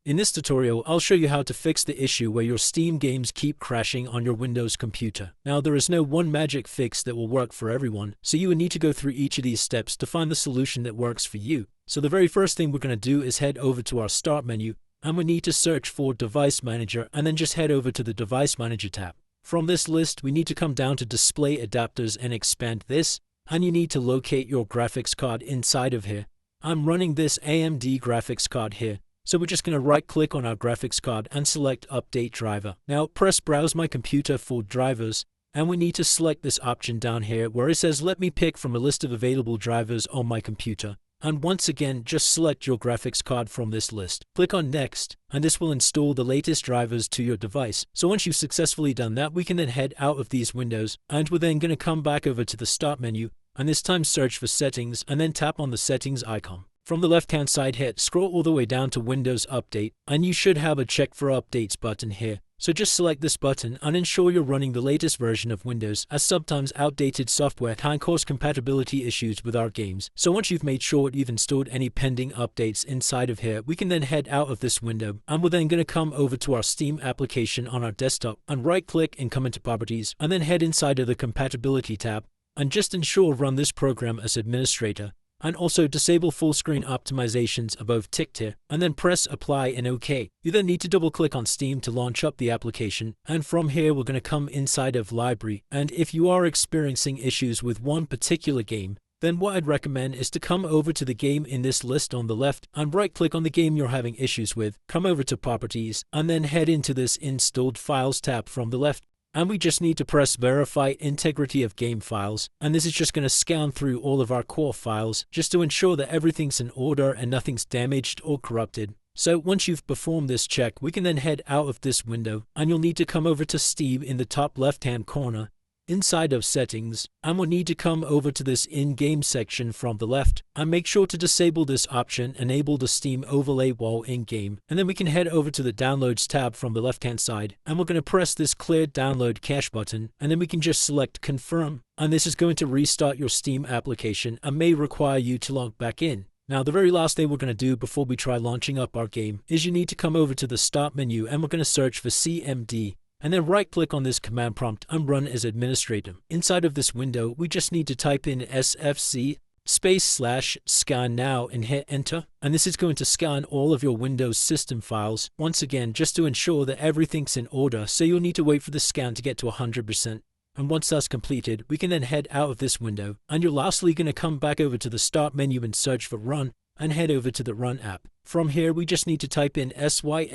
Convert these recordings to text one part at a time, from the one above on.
In this tutorial, I'll show you how to fix the issue where your Steam games keep crashing on your Windows computer. Now, there is no one magic fix that will work for everyone, so you will need to go through each of these steps to find the solution that works for you. So the very first thing we're going to do is head over to our Start menu, and we need to search for Device Manager, and then just head over to the Device Manager tab. From this list, we need to come down to Display Adapters and expand this, and you need to locate your graphics card inside of here. I'm running this AMD graphics card here. So we're just going to right click on our graphics card and select Update Driver. Now press Browse My Computer for drivers, and we need to select this option down here where it says let me pick from a list of available drivers on my computer. And once again, just select your graphics card from this list. Click on Next, and this will install the latest drivers to your device. So once you've successfully done that, we can then head out of these windows, and we're then going to come back over to the Start menu, and this time search for Settings, and then tap on the Settings icon. From the left-hand side here, scroll all the way down to Windows Update, and you should have a Check for Updates button here. So just select this button and ensure you're running the latest version of Windows, as sometimes outdated software can cause compatibility issues with our games. So once you've made sure you've installed any pending updates inside of here, we can then head out of this window, and we're then going to come over to our Steam application on our desktop and right-click and come into Properties, and then head inside of the Compatibility tab, and just ensure Run this program as administrator. And also disable full screen optimizations above ticked here, and then press Apply and OK. You then need to double click on Steam to launch up the application, and from here we're going to come inside of Library, and if you are experiencing issues with one particular game, then what I'd recommend is to come over to the game in this list on the left and right click on the game you're having issues with, come over to Properties, and then head into this Installed Files tab from the left. And we just need to press Verify Integrity of Game Files, and this is just going to scan through all of our core files just to ensure that everything's in order and nothing's damaged or corrupted. So once you've performed this check, we can then head out of this window, and you'll need to come over to Steam in the top left-hand corner, inside of Settings, and we'll need to come over to this In-Game section from the left, and make sure to disable this option, Enable the Steam Overlay while in-game, and then we can head over to the Downloads tab from the left-hand side, and we're going to press this Clear Download Cache button, and then we can just select Confirm, and this is going to restart your Steam application and may require you to log back in. Now, the very last thing we're going to do before we try launching up our game is you need to come over to the Start menu, and we're going to search for CMD. And then right-click on this command prompt and run as administrator. Inside of this window, we just need to type in sfc /scan now and hit enter. And this is going to scan all of your Windows system files, once again, just to ensure that everything's in order, so you'll need to wait for the scan to get to 100%. And once that's completed, we can then head out of this window, and you're lastly going to come back over to the Start menu and search for Run, and head over to the Run app. From here, we just need to type in sysdm.cpl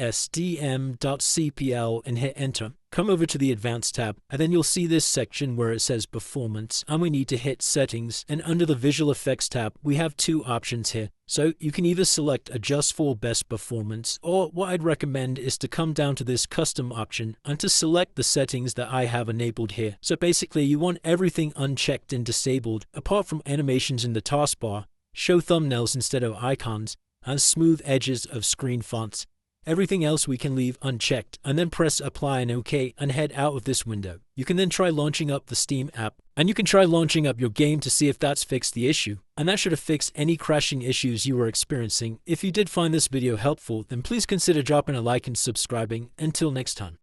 and hit enter. Come over to the Advanced tab, and then you'll see this section where it says Performance, and we need to hit Settings, and under the Visual Effects tab, we have two options here. So you can either select Adjust for Best Performance, or what I'd recommend is to come down to this Custom option and to select the settings that I have enabled here. So basically, you want everything unchecked and disabled, apart from animations in the taskbar, show thumbnails instead of icons, and smooth edges of screen fonts. Everything else we can leave unchecked, and then press Apply and OK and head out of this window. You can then try launching up the Steam app, and you can try launching up your game to see if that's fixed the issue. And that should have fixed any crashing issues you were experiencing. If you did find this video helpful, then please consider dropping a like and subscribing. Until next time.